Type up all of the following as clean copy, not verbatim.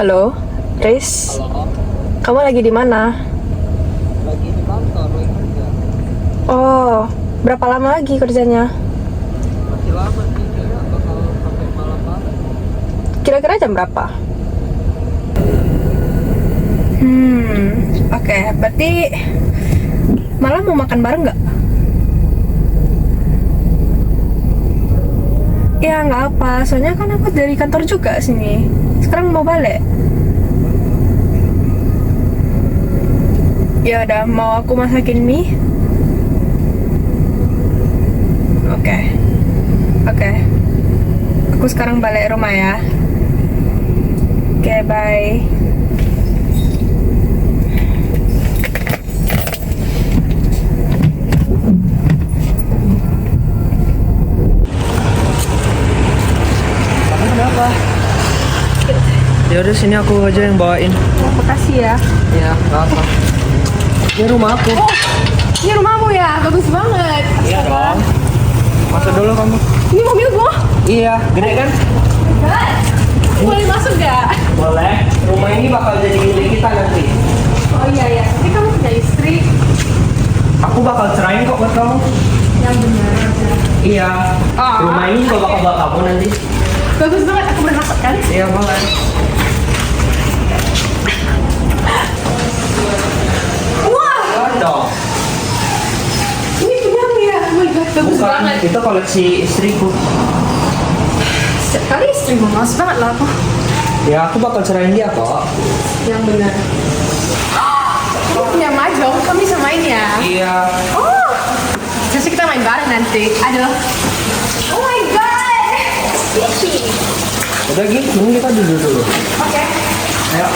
Halo, Riz. Halo, Kamu lagi di mana? lagi di kantor, lagi kerja. Oh, berapa lama lagi kerjanya? Masih lama sih, kayaknya bakal sampai malam-malam. Kira-kira jam berapa? Oke, berarti malam mau makan bareng nggak? Ya nggak apa, soalnya kan aku dari kantor juga sini. Sekarang mau balik. Ya udah, mau aku masakin mie? Oke, oke. Aku sekarang balik rumah ya. Oke, bye. Kamu kenapa? Ya udah sini aku aja yang bawain. Oh, makasih ya. Ya, nggak apa. Ini rumah aku. Ini rumahmu ya, bagus banget. Iya dong. Masuk dulu kamu. Ini mobil gua. Iya, gede kan? Boleh masuk gak? Boleh. Rumah ini bakal jadi milik kita nanti. Oh iya ya, tapi kamu punya istri. Aku bakal cerain kok buat kamu. Yang benar. Iya. Rumah ini juga bakal buat kamu nanti. Bagus banget, aku boleh masuk kan? Iya boleh. Wah, Boleh dong. ini punya ya. Oh my god, bagus Bukan, banget. itu koleksi istriku. Setiap kali istri gue males banget lah aku. Ya aku bakal cerain dia kok. Yang benar. Kamu punya mahjong, kamu bisa main ya? Iya. Oh, jadi kita main bareng nanti. Aduh. Oh my god. Sissy. Udah gitu, ini kita duduk dulu. Oke. Ayo.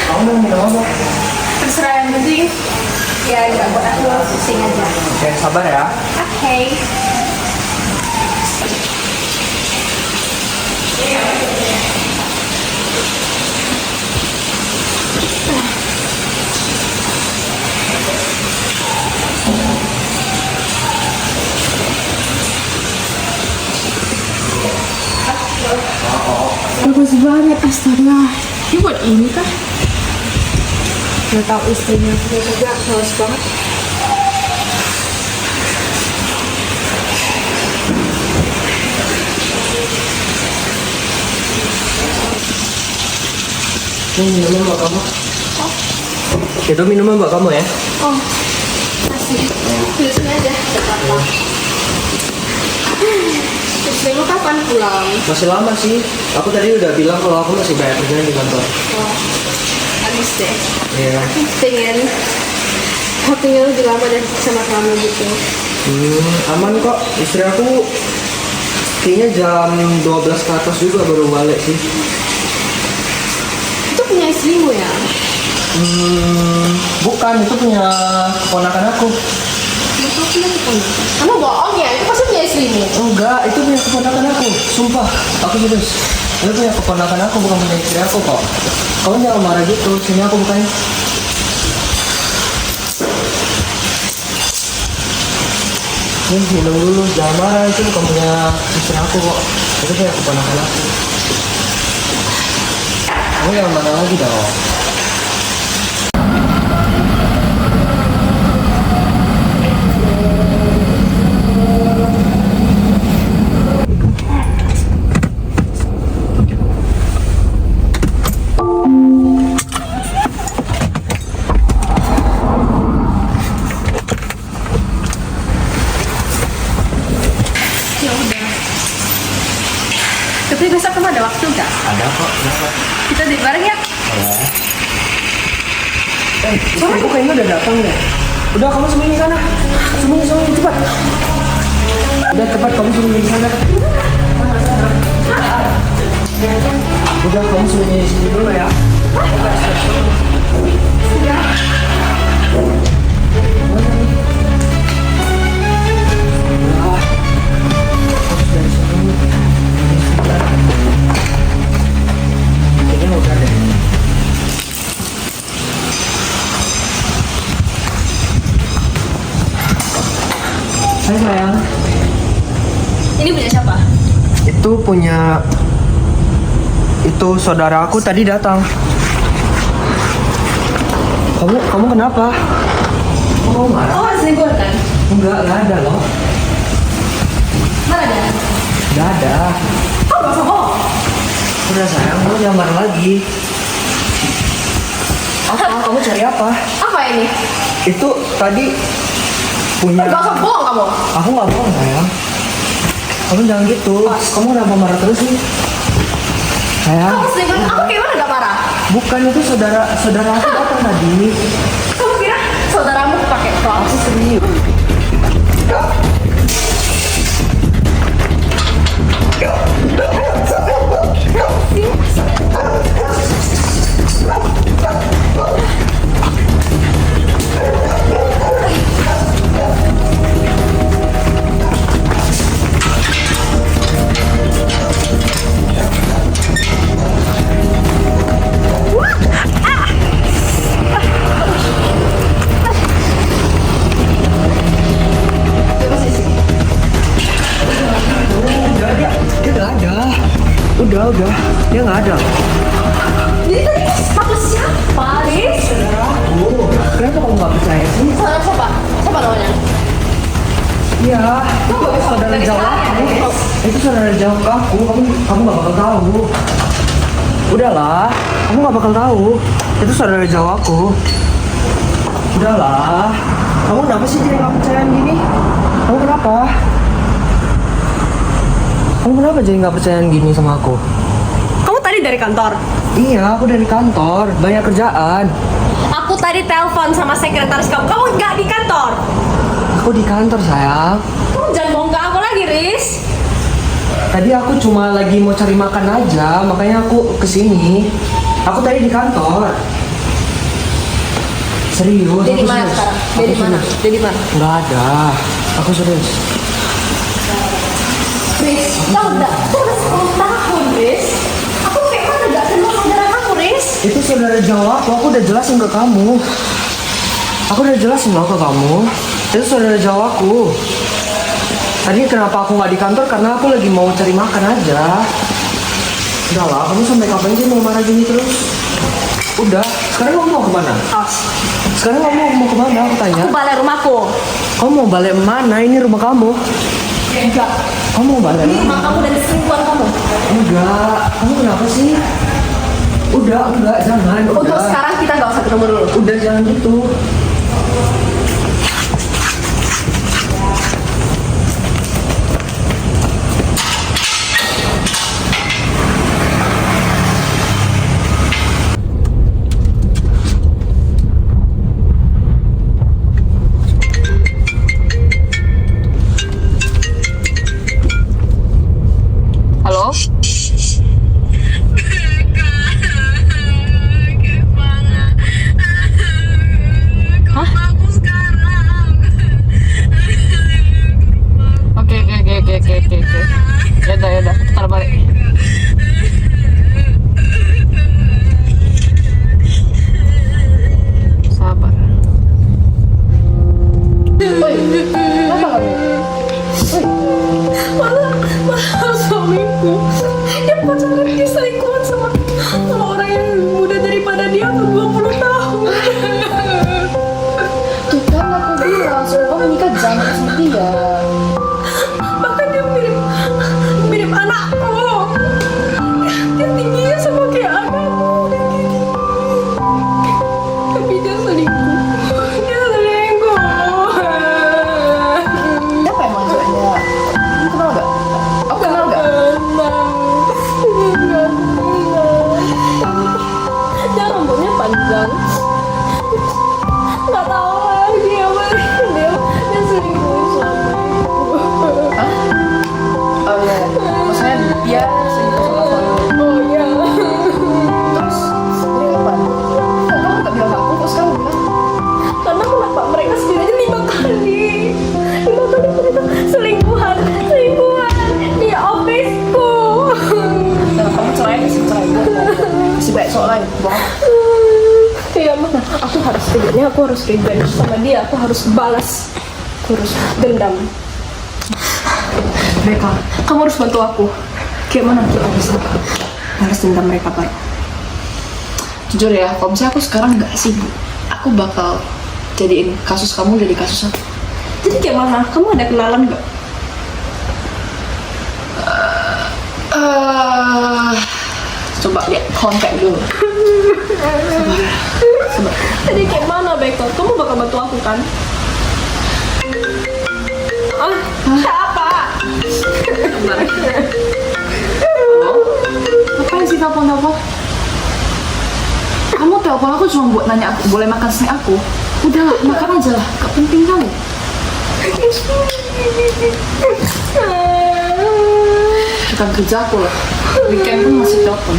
Kamu mau minum apa? Terserah yang penting. Ya, enggak buat aku pusing aja. Oke, sabar ya. Oke. Bagus banget, astaga. Ini buat ini kah? Gak tau istrinya punya juga, bagus banget. Ini minuman buat kamu. Itu minuman buat kamu ya. Oh, kasih. Di sini aja, gak apa-apa. Istrimu kapan pulang? Masih lama sih. Aku tadi udah bilang kalau aku masih banyak kerjaan di kantor. Oh, habis deh. Iya. Aku pengen lebih lama dan sama kamu gitu. Aman kok. Istri aku kayaknya jam 12 ke atas juga baru balik sih. Itu punya istrimu ya? Bukan, itu punya keponakan aku. Itu punya keponakan. Kamu bohong ya? Itu pasti punya istrimu. Enggak, itu punya keponakan aku. Sumpah, aku serius. Itu punya keponakan aku, bukan punya istri aku kok. Kamu jangan marah gitu, sini aku bukain. Nih, minum dulu, jangan marah. Itu bukan punya istri aku kok. Itu punya keponakan aku. Kamu yang mana lagi dong? Ya udah. Tapi besok kamu ada waktu nggak? Ada kok, kenapa? Kita di bareng ya? Istriku kayaknya udah datang deh. Udah, kamu sembunyi sana. Sembunyi, cepat. Udah, cepat kamu sembunyi di sana. Udah, kamu sembunyi di sini dulu ya. Kayaknya udah deh. Hai sayang. Ini punya siapa? Itu punya... Itu saudara aku tadi datang. Kamu kenapa? Oh, marah? Oh, ada selingkuhan kan? Enggak ada loh. Mana ada? Enggak ada. Oh, gak usah bohong. Udah sayang, kamu jangan marah lagi. Apa? Kamu cari apa? Apa ini? Itu tadi punya... Gak usah bohong kamu. Aku nggak bohong sayang. Kamu jangan gitu. Kamu kenapa marah terus sih? Sayang. Kamu selingkuhan, aku kayak mana gak marah? Bukan, itu saudara aku datang tadi. Kamu kira saudaramu pakai kelas? Aku serius. Dia nggak ada. Udah. Dia nggak ada. Jadi tadi sepatu siapa, Riz? Oh, kenapa kamu nggak percaya sih? Saudara siapa? Siapa namanya? Iya, itu Kamu gak saudara dari jauh saya, aku. Riz. Itu saudara jauh aku. Kamu nggak bakal tahu. Udahlah, kamu nggak bakal tahu. Itu saudara jauh aku. Udahlah, kamu kenapa sih jadi nggak percayaan gini? Kamu kenapa? Kamu kenapa jadi nggak percayaan gini sama aku? Kamu tadi dari kantor? Iya, aku dari kantor, banyak kerjaan. Aku tadi telepon sama sekretaris kamu. Kamu nggak di kantor? Aku di kantor sayang. Kamu jangan bohong ke aku lagi, Riz. Tadi aku cuma lagi mau cari makan aja, makanya aku kesini. Aku tadi di kantor. Serius. Jadi aku mana serius. sekarang? Aku Jadi mana? serius. Jadi mana? Nggak ada. Aku serius. Riz, kamu udah 10 tahun, Riz. Aku kayak mana gak kenal saudara kamu, Riz? Itu saudara jauh aku udah jelasin ke kamu. Aku udah jelasin loh ke kamu. Itu saudara jauh aku. Tadi kenapa aku nggak di kantor? Karena aku lagi mau cari makan aja. Udah lah, kamu sampai kapan sih mau marah gini terus? Udah, sekarang kamu mau kemana? Sekarang kamu mau kemana? Aku tanya. Aku balik rumahku. Kamu mau balik mana? Ini rumah kamu. Enggak. Kamu mau balik Ini mana? rumah kamu dan selingkuhan kamu. Enggak. Kamu kenapa sih? Enggak, jangan. Udah. Untuk sekarang kita nggak usah ketemu dulu. Udah, jangan gitu. Halo? Hah? Oke. Ya udah, taruh balik. Sabar. Woi, kenapa kamu? Malah suamiku dia pacaran, dia selingkuhan sama orang yang muda daripada dia 20 tahun. Tuh kan aku bilang, sebelum kamu nikah jangan sama dia. Bahkan dia mirip anakku. Dia tingginya sama kayak anakku. Dia gini. Tapi dia selingkuh. Siapa emang cowoknya? Kamu kenal gak? Aku kenal gak? Dia rambutnya panjang. Nggak tahu lagi dia selingkuh sama ibu. Hah? Oh iya, maksudnya dia selingkuh sama suami. Oh iya. Terus, ini kapan? Kok kamu gak bilang ke aku? Terus kamu bilang? Karena kenapa mereka sendiri aja 5 kali mereka selingkuhan di officeku. Nah, kamu cerai sih, cerai gue masih baik soal lain, bohong. Ya mana aku harus revenge sama dia, aku harus balas, aku harus dendam. Beka, Kamu harus bantu aku. Kayak mana kita bisa balas dendam mereka, Pak? Jujur ya, kalau misalnya aku sekarang nggak sibuk, aku bakal jadiin kasus kamu jadi kasus aku. Jadi kayak mana? Kamu ada kenalan nggak? Coba lihat kontak dulu. Jadi kayak mana, Beko? Kamu bakal bantu aku kan? Siapa? Ngapain sih telepon-telepon? Kamu telepon aku cuma buat nanya aku boleh makan snack aku. Udah lah, makan aja lah, gak penting kamu. Bukan kerja aku lah. Weekend pun masih telepon.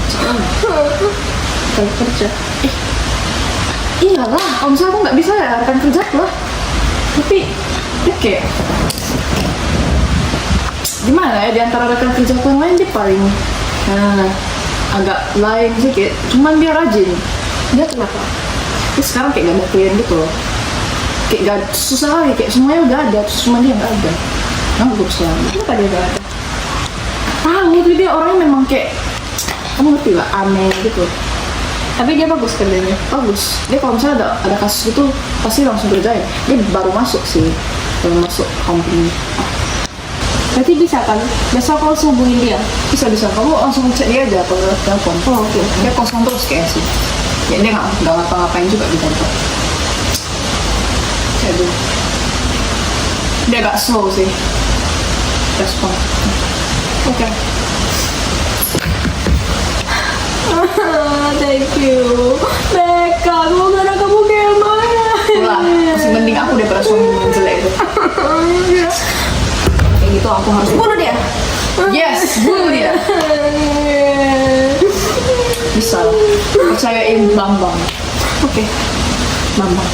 Bukan kerja. Iyalah, kalau misalnya aku nggak bisa ya rekan kerja aku lah. Tapi, oke. Gimana ya, di antara rekan kerja aku yang lain dia paling agak lain sedikit. Cuman dia rajin. Dia kenapa? Dia sekarang kayak gak ada klien gitu loh. Kayak gak susah lagi, kayak semuanya udah ada, terus cuma dia nggak ada. Bagus lah. Kenapa dia nggak ada? Tahu tuh dia orangnya memang kayak kamu ngerti lah, aneh gitu. Tapi dia bagus kerjanya. Bagus. Dia kalau misalnya ada kasus itu pasti langsung kerjain. Dia baru masuk sih, baru masuk company. Berarti bisa kan? Besok aku langsung hubungin dia. Bisa kamu langsung cek dia aja kalau telepon. Oh, oke. Dia kosong terus kayak sih. Ya dia nggak ngapa-ngapain juga di kantor. Cek dulu. Dia agak slow sih respon. Oke. Thank you. Beka, semoga anak kamu kayak mana? Itulah, masih mending aku daripada suami yang jelek itu. Kayak gitu aku harus Bunuh dia. yes, bunuh dia. Bisa lah. Percayain Bambang. Oke. Bambang.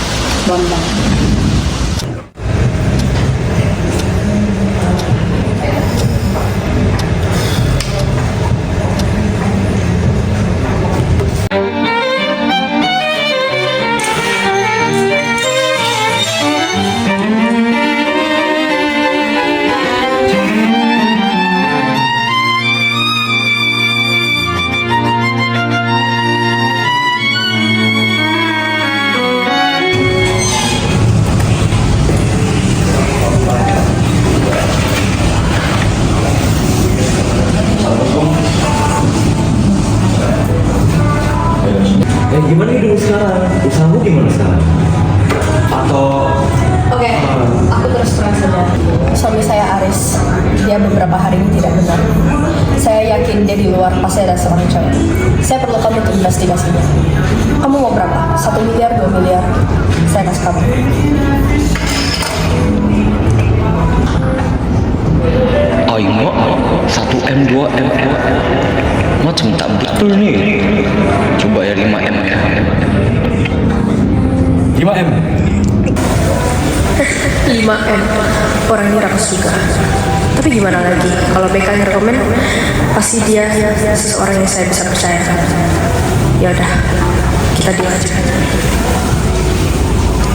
Gimana hidup sekarang? Usahamu gimana sekarang? Atau Oke, aku terus terang saja. Suami saya Aris, dia beberapa hari ini tidak benar. Saya yakin dia di luar pasti ada seorang cewek. Saya perlu kamu untuk investigasinya. Kamu mau berapa? 1 miliar, 2 miliar? Saya kasih kamu. Ayo, 1M, 2M macam tak betul nih. Coba ya 5M ya. 5M. 5M. Orang ini rakus juga. Tapi gimana lagi? Kalau BK yang rekomen, pasti dia seseorang yang saya bisa percaya. Ya udah, kita deal aja.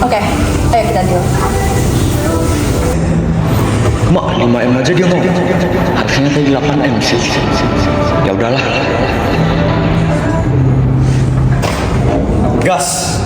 Oke, ayo kita deal. Mak, 5M aja dia mau. Harusnya tadi 8M sih. Ya udahlah. Gas.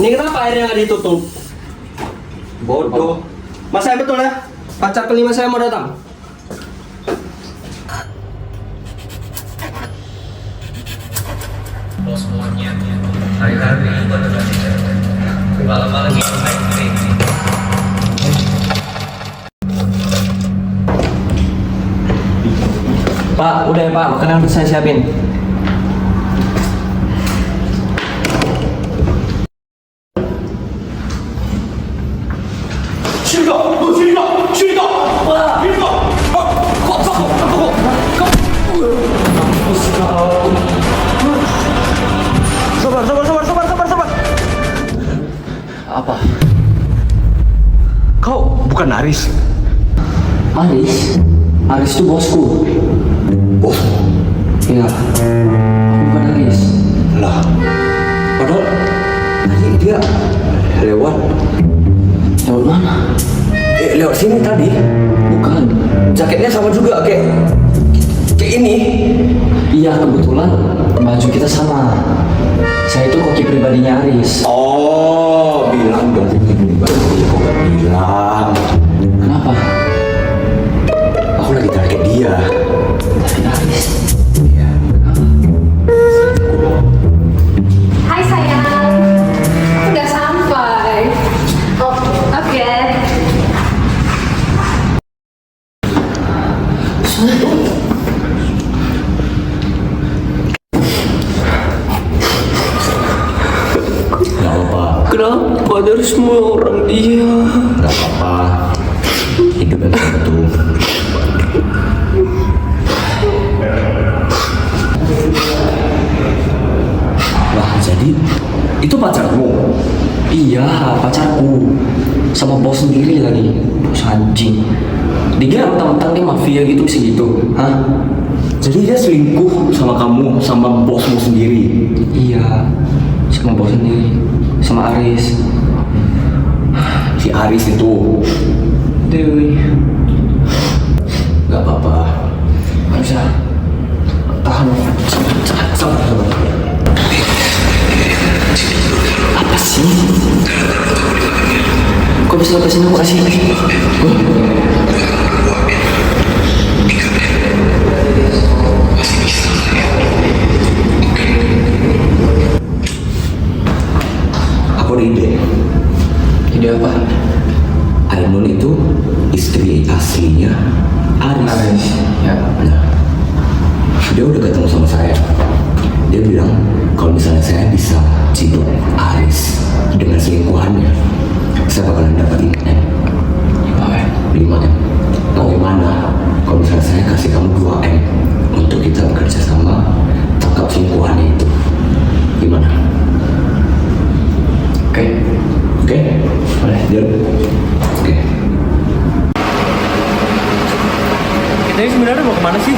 Ini kenapa airnya nggak ditutup? Bodoh. Mas saya betul ya? Pacar kelima saya mau datang. Bos monyet hari-hari pada belajar malam-malam itu main game. Pak, udah ya Pak, makanan udah saya siapin. Sabar. Apa? Kau bukan Aris. Aris? Aris itu bosku. Bos. Iya. Aku bukan Aris. Lah. Padahal tadi dia lewat. Lewat mana? Lewat sini tadi. Bukan. Jaketnya sama juga kayak ini. Iya, kebetulan baju kita sama. Saya itu koki pribadinya Aris. Oh, bilang dong pribadi, kok gak bilang? Kenapa? Aku lagi target dia. Aris. Iya. Hai sayang, aku udah sampai. Oh, oke. Gak apa-apa. Kenapa dari semua orang dia? Gak apa-apa. Hidup yang begitu. Wah, jadi itu pacarmu? Iya, pacarku. Sama bos sendiri lagi. Bos anjing. Dia mentang-mentang dia mafia gitu sih gitu. Hah? Jadi dia selingkuh sama kamu, sama bosmu sendiri. Iya. Sama bos sendiri. Sama Aris. Si Aris itu. Dewi. Gak apa-apa. Bisa. Tahan. Sabar. Apa sih? Kok bisa lepasin aku kasih? Aku ada ide. Ide apa? Ainun itu istri aslinya Aris. Ya. Nah, dia udah ketemu sama saya. Dia bilang kalau misalnya saya bisa ciduk Aris dengan selingkuhannya, saya bakalan dapat M. 5M. Bagaimana kalau misalnya saya kasih kamu 2M untuk kita bekerja sama tangkap selingkuhannya itu? Gimana? Oke? Boleh. Deal? Oke. Kita ini sebenarnya mau kemana sih?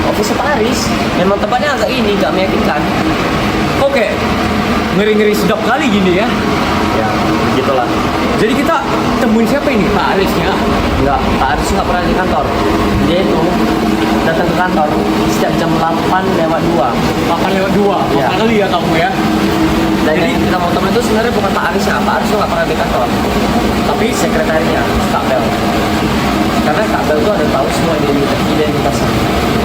Office Paris. Memang tempatnya agak ini, gak meyakinkan. Kok kayak ngeri-ngeri sedap kali gini ya? Ya, begitulah. Jadi kita temuin siapa ini? Pak Arisnya? Enggak, Pak Aris nggak pernah di kantor. Dia itu datang ke kantor setiap jam 8:02. 8:02? Ya. Kali ya kamu ya? Dan yang kita mau temuin itu sebenarnya bukan Pak Arisnya. Pak Aris tuh nggak pernah di kantor. Tapi sekretarinya, Kak Bel. Karena Kak Bel tuh ada tahu semua identitasnya.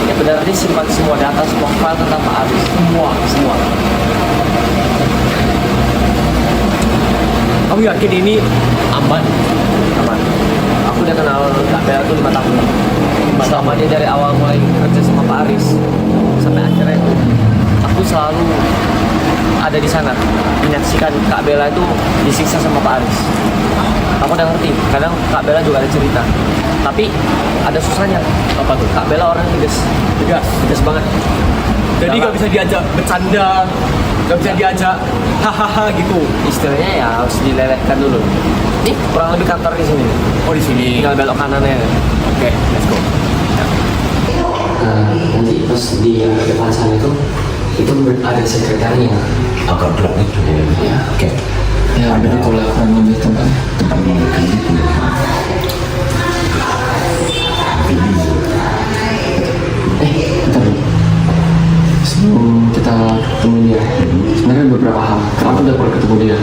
Ya benar dia simpan semua data, semua file tentang Pak Aris. Semua. Kamu yakin ini aman? Aman. Aku udah kenal Kak Bel tuh 5 tahun. Selama dia dari awal mulai kerja sama Pak Aris sampai akhirnya itu, aku selalu ada di sana menyaksikan Kak Bella itu disiksa sama Pak Aris. Aku udah ngerti, kadang Kak Bella juga ada cerita. Tapi ada susahnya. Apa tuh? Kak Bella orang tegas banget. Jadi nggak bisa diajak bercanda, nggak bisa diajak hahaha gitu. Istilahnya ya harus dilelehkan dulu. Nih kurang lebih kantor di sini. Oh di sini. Tinggal belok kanannya. Oke, let's go. Nanti pas di depan sana itu ada sekretarinya. Agak berat itu. Ya. Oke. Ya, begitulah kurang lebih tempatnya. Tempat memberikan itu. Bentar dulu. Sebelum kita ketemu dia. Sebenarnya beberapa hal. Karena aku udah pernah ketemu dia.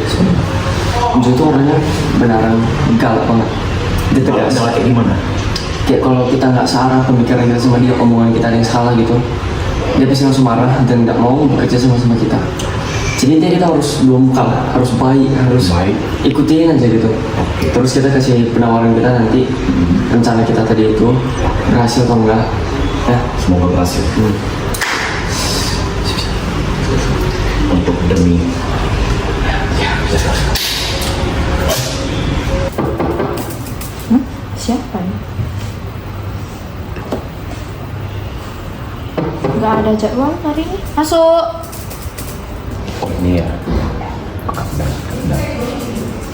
Dia tuh orangnya beneran galak banget. Dia tegas. Galak kayak gimana? Kayak kalau kita nggak searah pemikiran kita sama dia, omongan kita ada yang salah gitu, dia pasti langsung marah dan nggak mau bekerja sama kita. Jadi intinya kita harus dua harus baik, harus ikutin aja gitu. Terus kita kasih penawaran kita nanti rencana kita tadi itu berhasil atau enggak ya. Semoga berhasil. Untuk demi Siapa nih? Gak ada jadwal hari ini. Masuk. oh ini ya.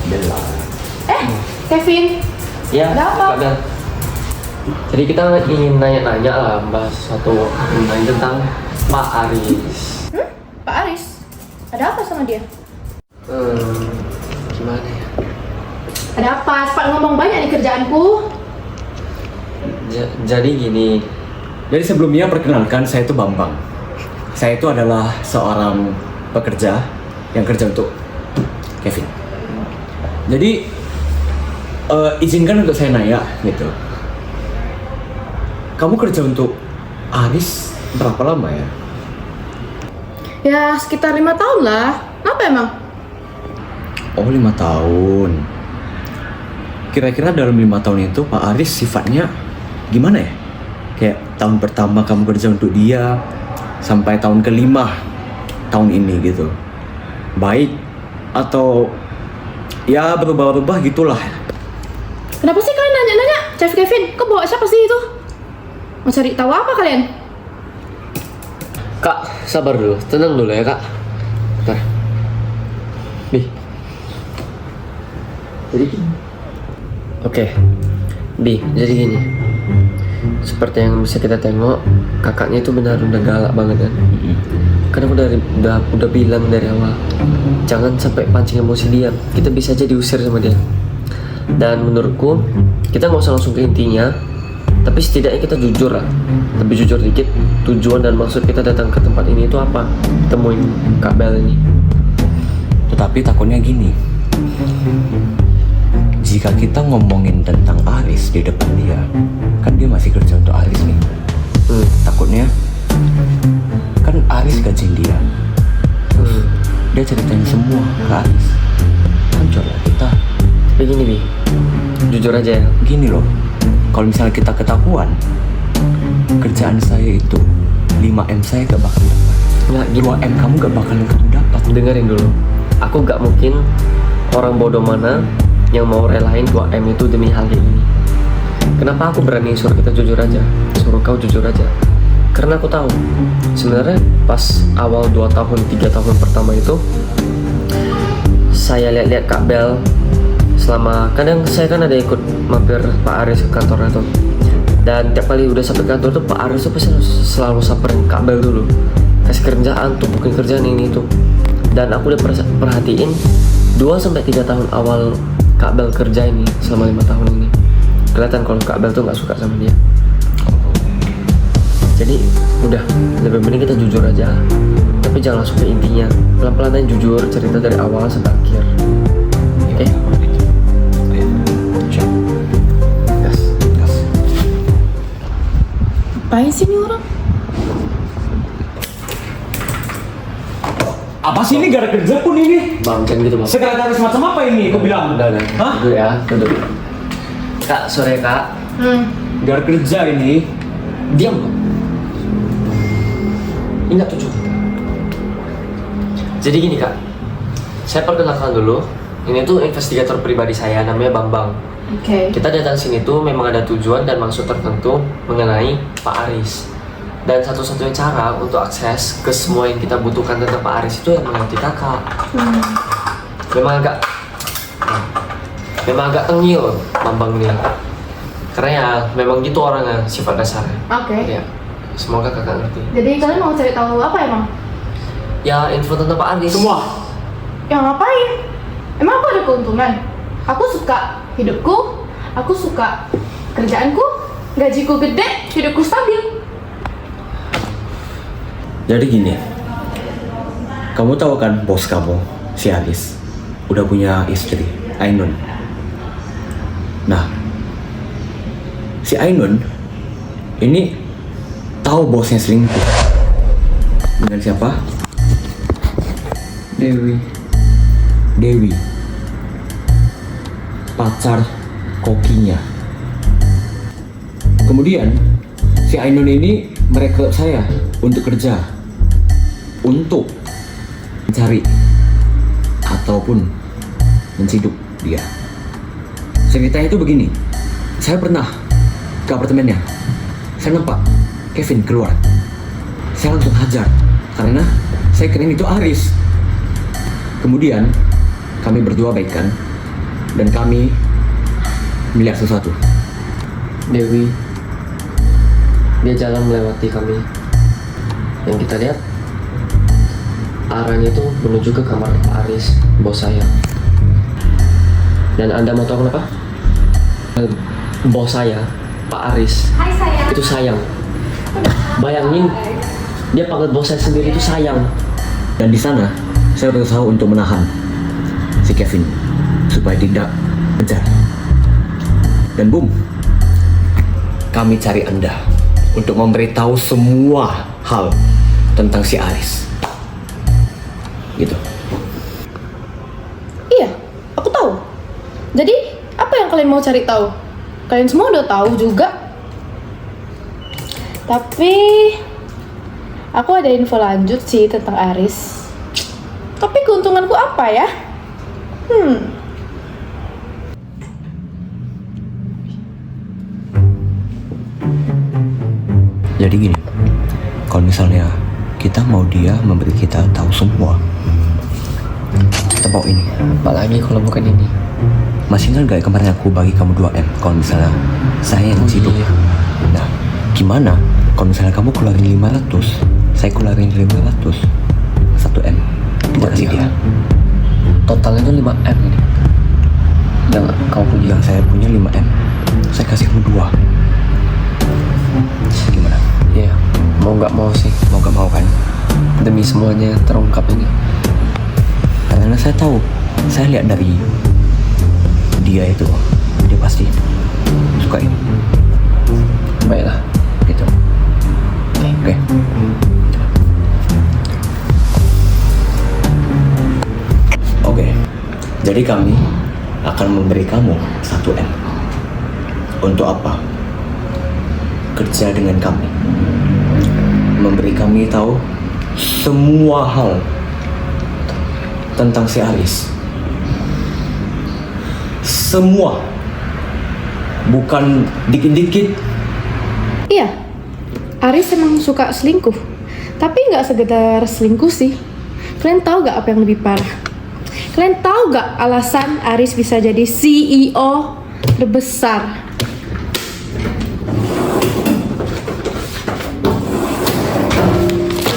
Bella. Kevin. Ya, Ada apa? Kak Bel. Jadi kita ingin nanya-nanya lah, bahas satu mengenai tentang Pak Aris. Pak Aris. Ada apa sama dia? Gimana ya? Ada apa? Cepat ngomong, banyak nih kerjaanku. Jadi gini, Jadi sebelumnya perkenalkan, saya itu Bambang. Saya itu adalah seorang pekerja yang kerja untuk Kevin. Jadi izinkan untuk saya nanya gitu. Kamu kerja untuk Aris berapa lama ya? Ya sekitar 5 tahun lah. Apa emang? Oh, 5 tahun. Kira-kira dalam 5 tahun itu Pak Aris sifatnya gimana ya? Kayak tahun pertama kamu kerja untuk dia sampai tahun kelima tahun ini gitu. Baik atau ya berubah-ubah gitulah. Kenapa sih kalian nanya-nanya? Chef Kevin, kau bawa siapa sih itu? Mau cari tahu apa kalian? Kak, sabar dulu, tenang dulu ya Kak. Bentar. Bi. Jadi gini. Oke. Bi, jadi gini. Seperti yang bisa kita tengok, kakaknya itu benar udah galak banget kan. Karena aku udah bilang dari awal, jangan sampai pancing emosi dia. Kita bisa aja diusir sama dia. Dan menurutku, kita nggak usah langsung ke intinya, tapi setidaknya kita jujur lah, lebih jujur dikit. Tujuan dan maksud kita datang ke tempat ini itu apa? Temuin Kak Bel ini. Tetapi takutnya gini. Jika kita ngomongin tentang Aris di depan dia, kan dia masih kerja untuk Aris nih. Takutnya kan Aris gajiin dia. Terus dia ceritain semua ke Aris. Hancur lah kita. Tapi gini Bi, jujur aja ya. Gini loh, kalau misalnya kita ketahuan kerjaan saya itu 5M saya gak bakal dapat. Nggak, gini. 2M kamu gak bakalan kamu dapat. Dengerin dulu. Aku gak mungkin orang bodoh mana yang mau relain 2M itu demi hal kayak gini. Kenapa aku berani suruh kita jujur aja? Suruh kau jujur aja. Karena aku tahu sebenarnya pas awal 2 tahun, 3 tahun pertama itu saya lihat-lihat Kak Bel selama, kadang saya kan ada ikut mampir Pak Aris ke kantornya tuh. Dan tiap kali udah sampai kantor tuh Pak Aris tuh pasti selalu samperin Kak Bel dulu. Kasih kerjaan tuh, bukan kerjaan ini itu. Dan aku udah perhatiin 2-3 tahun awal Kak Bel kerja ini selama 5 tahun ini, kelihatan kalau Kak Bel tuh nggak suka sama dia. Jadi udah, lebih baik kita jujur aja, tapi jangan langsung ke intinya. Pelan-pelan aja jujur, cerita dari awal sampai akhir. Oke? Gas. Apain sih ini orang? Apa sih ini gak ada kerja pun ini? Bang, jangan gitu bang. Sekretaris macam apa ini? Kau bilang? Udah. Hah? Duduk ya, duduk. Kak, sore Kak. Gak ada kerja ini. Diam Bang. Ingat tujuan kita. Jadi gini Kak, saya perkenalkan dulu. Ini tuh investigator pribadi saya, namanya Bambang. Oke. Kita datang sini tuh memang ada tujuan dan maksud tertentu mengenai Pak Aris. Dan satu-satunya cara untuk akses ke semua yang kita butuhkan tentang Pak Aris itu yang melewati kakak. Memang agak tengil Bambang ini. Karena ya memang gitu orangnya, sifat dasarnya. Oke. Ya, semoga kakak ngerti. Jadi kalian mau cari tahu apa emang? Ya, info tentang Pak Aris. Semua. Ya ngapain? Emang aku ada keuntungan? Aku suka hidupku, aku suka kerjaanku, gajiku gede, hidupku stabil. Jadi gini, Kamu tahu kan bos kamu, si Aris, udah punya istri, Ainun. Nah, si Ainun ini tahu bosnya selingkuh. Dengan siapa? Dewi. Pacar kokinya. Kemudian si Ainun ini merekrut saya untuk kerja, untuk mencari ataupun menciduk dia. Ceritanya itu begini, saya pernah ke apartemennya, saya nampak Kevin keluar. Saya langsung hajar karena saya kira itu Aris. Kemudian kami berdua baikan dan kami melihat sesuatu. Dewi, dia jalan melewati kami. Yang kita lihat arahnya itu menuju ke kamar Pak Aris, bos saya. Dan Anda mau tahu kenapa? Bos saya, Pak Aris, itu sayang. Bayangin, dia panggil bos saya sendiri itu sayang. Dan di sana saya berusaha untuk menahan si Kevin supaya tidak kejar. Dan boom, kami cari Anda untuk memberitahu semua hal tentang si Aris. Gitu. Iya, aku tahu. Jadi, apa yang kalian mau cari tahu? Kalian semua udah tahu juga. Tapi, aku ada info lanjut sih tentang Aris. Tapi keuntunganku apa ya? Jadi gini, kalau misalnya kita mau dia memberi kita tahu semua, kita mau ini. Apalagi kalau bukan ini. Masih ingat gak kemarin aku bagi kamu 2M kalau misalnya saya yang ciduk? Iya. Nah, gimana kalau misalnya kamu keluarin 500, saya keluarin 500, 1M kita kasih dia. Totalnya itu 5M ini. Yang kau punya. Yang saya punya 5M, saya kasih kamu 2. Gimana? Iya, mau nggak mau sih. Mau gak mau kan? Demi semuanya terungkap ini. Karena saya tahu, saya lihat dari dia itu, dia pasti suka ini. Baiklah. Gitu. Oke. Oke. Jadi kami akan memberi kamu 1M. Untuk apa? Kerja dengan kami. Memberi kami tahu semua hal tentang si Aris. Semua. Bukan dikit-dikit. Iya, Aris emang suka selingkuh. Tapi nggak sekedar selingkuh sih. Kalian tahu nggak apa yang lebih parah? Kalian tahu nggak alasan Aris bisa jadi CEO terbesar?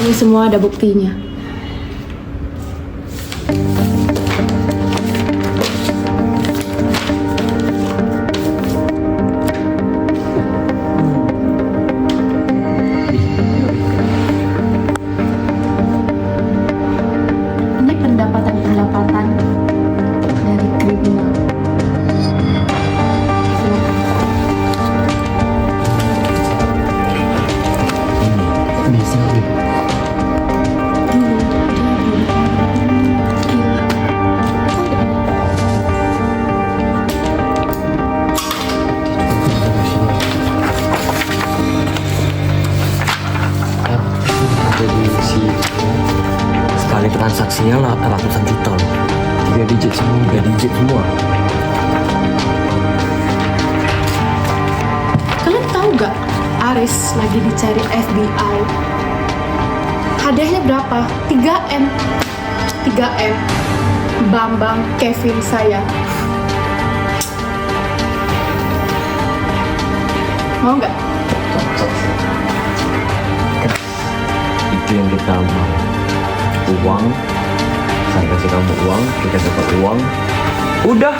Ini semua ada buktinya. Ini pendapatan dari kriminal. Bisa nih. Jadi si Sekali transaksinya lah ratusan juta loh. 3 digit semua. 3 digit semua. Kalian tahu gak Aris lagi dicari FBI? Hadiahnya berapa? 3M. 3M. Bambang Kevin saya. Mau nggak? Itu yang kita mau. Uang. Saya kasih kamu uang, kita dapat uang. Udah.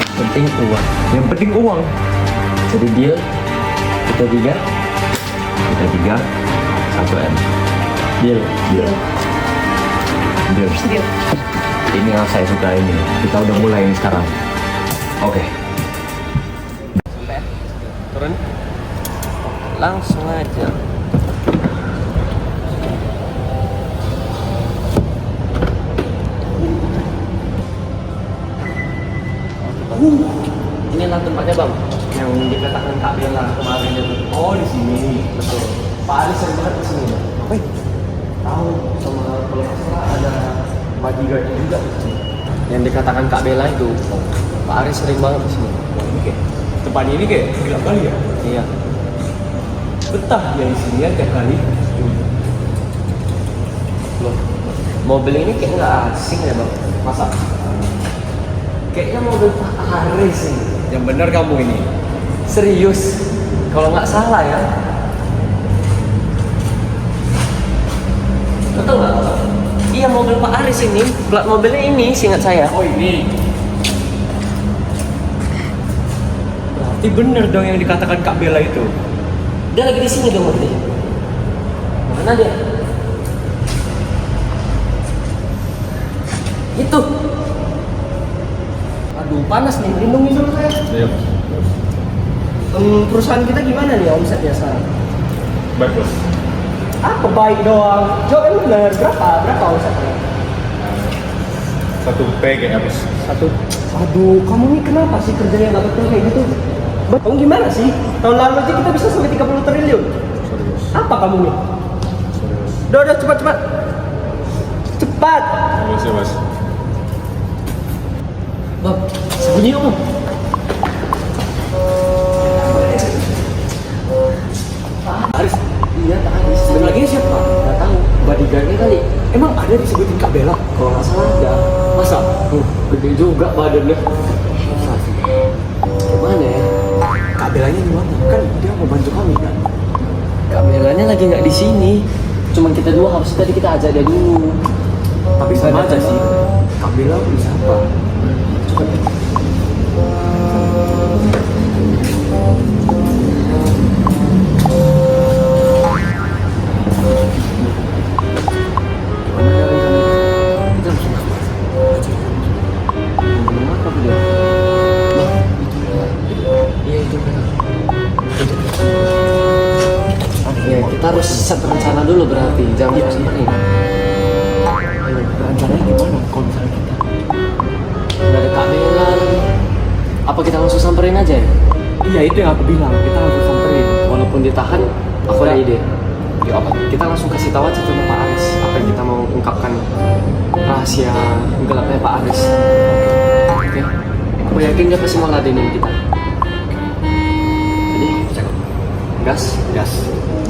Yang penting uang. Yang penting uang. Jadi deal kita 3. Kita 3, 1M. Deal. Deal. Deal. Deal. Ini yang saya suka ini. Kita udah mulai ini sekarang. Oke. Turun. Langsung aja. Inilah tempatnya bang, yang dikatakan Kak Bella kemarin itu. Oh di sini. Betul. Pak Aris sering banget ke sini. Apa? Tahu sama kalau nggak salah ada bodyguard juga di sini. Yang dikatakan Kak Bella itu, Pak Aris sering banget ke sini. Ini kayak tempat ini kayak gila kali ya. Iya. Betah dia di sini ya tiap kali. Loh, mobil ini kayak nggak asing ya bang? Masa? Kayaknya mobil Pak Aris ini. Yang benar kamu ini. Serius? Kalau nggak salah ya. Betul nggak? Iya mobil Pak Aris ini. Plat mobilnya ini, seingat saya. Oh ini. Berarti bener dong yang dikatakan Kak Bella itu. Dia lagi di sini dong berarti. Mana dia? Itu. Aduh panas nih, lindungi dulu saya. Iya. Perusahaan kita gimana nih omsetnya sekarang? Baik bos. Apa baik doang? Jawab yang benar, berapa omsetnya? 1 P kayaknya bos. Satu. Aduh, kamu nih kenapa sih kerjanya nggak betul kayak gitu? Kamu gimana sih? Tahun lalu aja kita bisa sampai 30 triliun. Sorry bos. Apa kamu nih? Sorry bos. Udah, cepat. Cepat. Bos ya bos. Bang, sembunyi dong, Bang. Aris. Iya, tak Aris. Sebentar lagi siapa? Nggak tahu. Bodyguardnya kali. Emang ada disebutin Kak Bella? Kalau nggak salah ada. Masa? Gede juga badannya. Masa sih? Gimana ya? Kak Bellanya di mana? Kan dia mau bantu kami kan? Kameranya lagi nggak di sini. Cuman kita dua harus tadi kita ajak dia dulu. Tapi sama aja sih. Kak Bella bisa apa? Coba deh. Kita harus set rencana dulu berarti, jangan samperin. Rencananya gimana kalau misalnya kita? Nggak ada Kak Bella lagi. Apa kita langsung samperin aja ya? Iya itu yang aku bilang, kita langsung samperin. Walaupun ditahan, aku ada ide. Ya apa? Kita langsung kasih tahu aja sama Pak Aris apa yang kita mau ungkapkan rahasia gelapnya Pak Aris. Oke? Aku yakin dia pasti mau ladenin kita. Jadi, gas.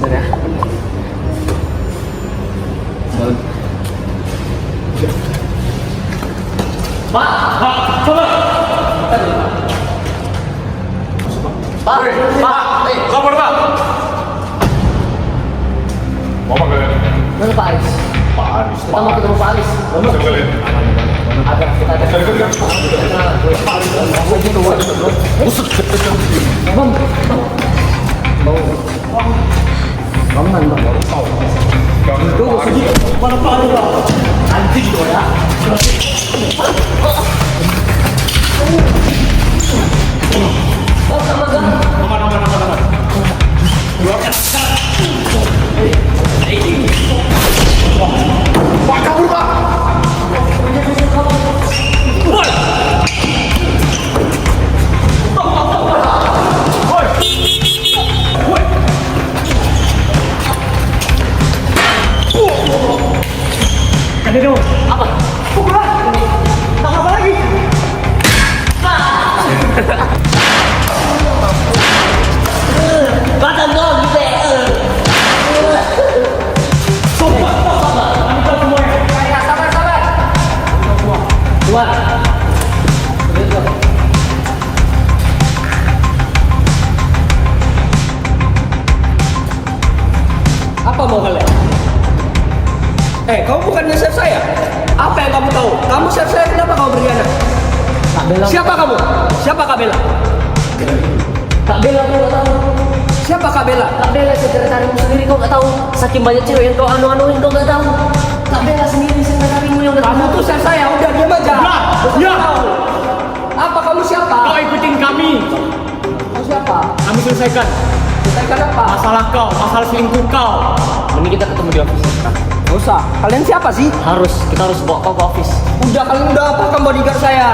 Bentar ya. Jalan. Lapor Pak. Mau apa kalian? Mana Pak Aris? Pak Aris. Kita mau ketemu Pak Aris. Siapa kalian? Ada kita ada. Aman bang. Mana Pak Aris? Anjing tuh ya. Apa mau kalian? Kamu bukannya chef saya? Apa yang kamu tahu? Kamu chef saya, kenapa kamu berkhianat? Kak Bella. Siapa kamu? Siapa Kak Bella? Kak Bella kau nggak tahu. Siapa Kak Bella? Kak Bella sekretarimu sendiri kau nggak tahu. Saking banyak cewek yang kau anu-anuin kau nggak tahu. Kak Bella sendiri sekretarimu yang udah Kamu tuh chef saya, udah diam aja. Ya. Apa kamu siapa? Kau ikutin kami. Kamu siapa? Kami selesaikan Selesaikan apa? masalah kau, masalah selingkuh kau. Mending kita ketemu di office. Nggak usah. Kalian siapa sih? Kita harus bawa kau ke office. Udah, kalian udah apa kan bodyguard saya?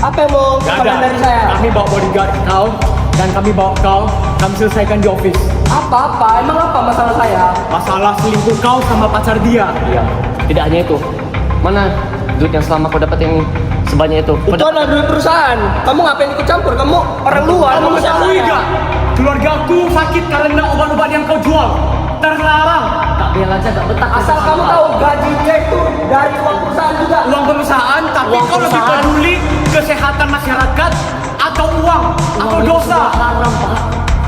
Apa yang mau Gak kalian ada. dari saya? Kami bawa bodyguard kau dan kami bawa kau. Kami selesaikan di office. Apa? Emang apa masalah saya? Masalah selingkuh kau sama pacar dia. Iya. Tidak hanya itu. Mana duit yang selama kau dapat yang sebanyak itu? Itu adalah duit perusahaan. Kamu ngapain ikut campur? Kamu orang luar. Kamu ketahui gak? Keluargaku sakit karena obat-obat yang kau jual. Terlarang. Tak biar aja gak betah. Asal kamu tahu gajinya itu dari uang perusahaan juga. Uang perusahaan, tapi Uang kau lebih perusahaan. peduli kesehatan masyarakat atau uang atau itu dosa. semua haram, Pak.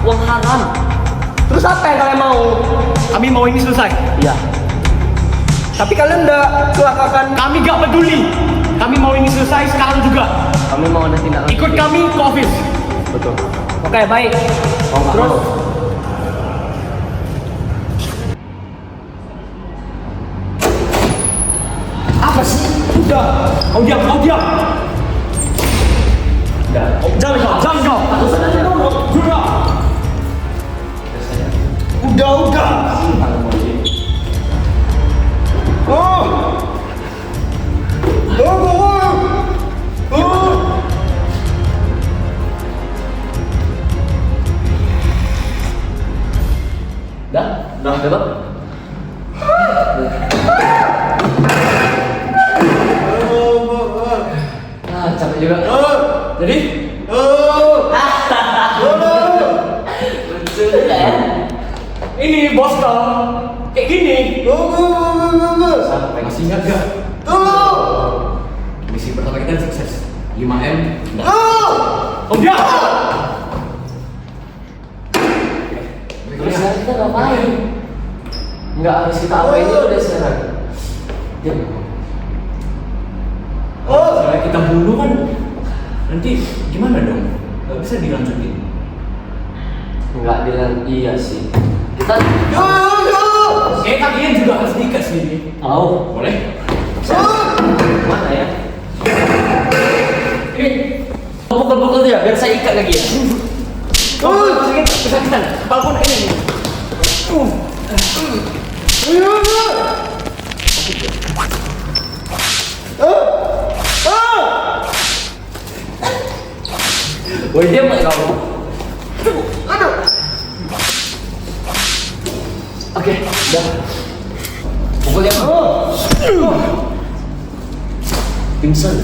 Uang haram. Terus apa yang kalian mau? Kami mau ini selesai. Iya. Tapi kalian udah celakakan. Kami gak peduli. Kami mau ini selesai sekarang juga. Kami mau ada tindakan. Ikut kami ke office. Betul. Oke, baik. Terus Apa sih? Udah. Kau diam. Jangan kau. Udah. dah, bebas. Capek juga. Jadi? Lucu juga ya. Ini bos kau. Kayak gini. Sampai Masih ingat gak? Misi pertama kita sukses 5M. Oh dia. terus kita ngapain? Nggak harus kita apain dulu deh sekarang. Diam. Kalau kita bunuh kan nanti gimana dong? Gak bisa dilanjutin. Nggak bilang iya sih. Kita Kalian juga harus dikasih ini. tahu. Boleh? Mana ya? Pukul-pukul dia biar saya ikat lagi ya. Kesakitan. Walaupun ini. Woi diam nggak kamu? Oke, dah. Pukul dia. Pingsan.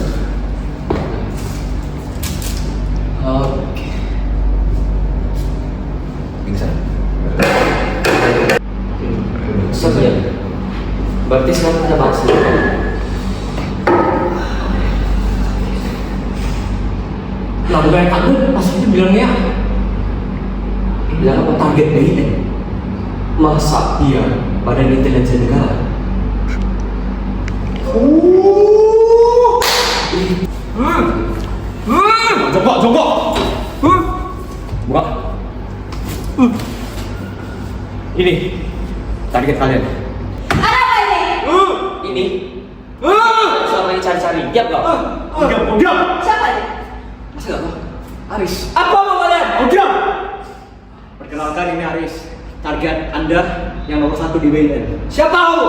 Oke. Pingsan. Satu ya. Berarti sekarang kita bahas ini. Nah, bukan kamu pasti itu bilangnya Bilang apa? target BIN. Masa? Iya, Badan Intelijen Negara. Jongkok. Buka. Ini target kalian. Ini? Selama ini cari-cari. Diam kau. Diam. Siapa ini? Masa nggak tahu? Aris. Apa mau kalian? Diam. Perkenalkan ini Aris. Target Anda yang nomor 1 di BNN. Siapa kamu?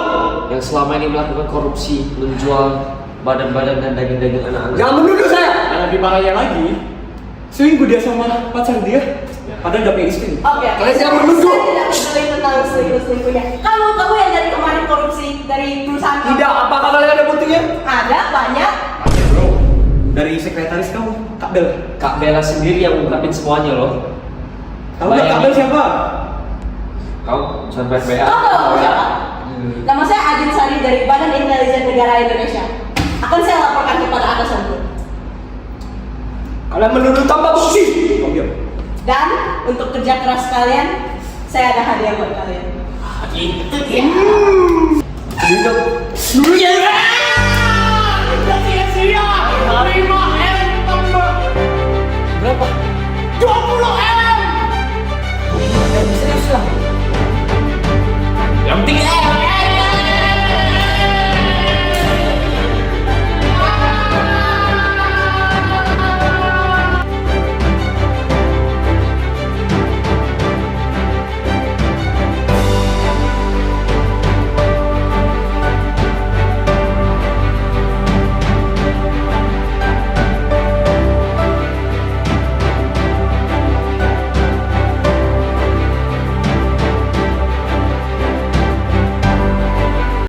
Yang selama ini melakukan korupsi, menjual badan-badan dan daging-daging anak-anak. Jangan menuduh saya. Dan lebih parahnya lagi, selingkuh dia sama pacar dia. Padahal udah punya istri. Oke, Kalian jangan menuduh. Saya tidak peduli tentang selingkuh-selingkuhnya. Kamu yang dari kemarin korupsi dari perusahaan kamu. Tidak, apakah kalian ada buktinya? Ada banyak. Bro, dari sekretaris kamu, Kak Bel. Kak Bella sendiri yang ungkapin semuanya loh. Tahu nggak Kak Bel siapa? Kau sampai BA. Kamu tahu siapa? Nama saya Adin Sari dari Badan Intelijen Negara Indonesia. Akan saya laporkan kepada atasanku. Kalian menuduh tanpa bukti. Oh, diam. Dan untuk kerja keras kalian, saya ada hadiah buat kalian. Itu dia. Sia-sia. Terima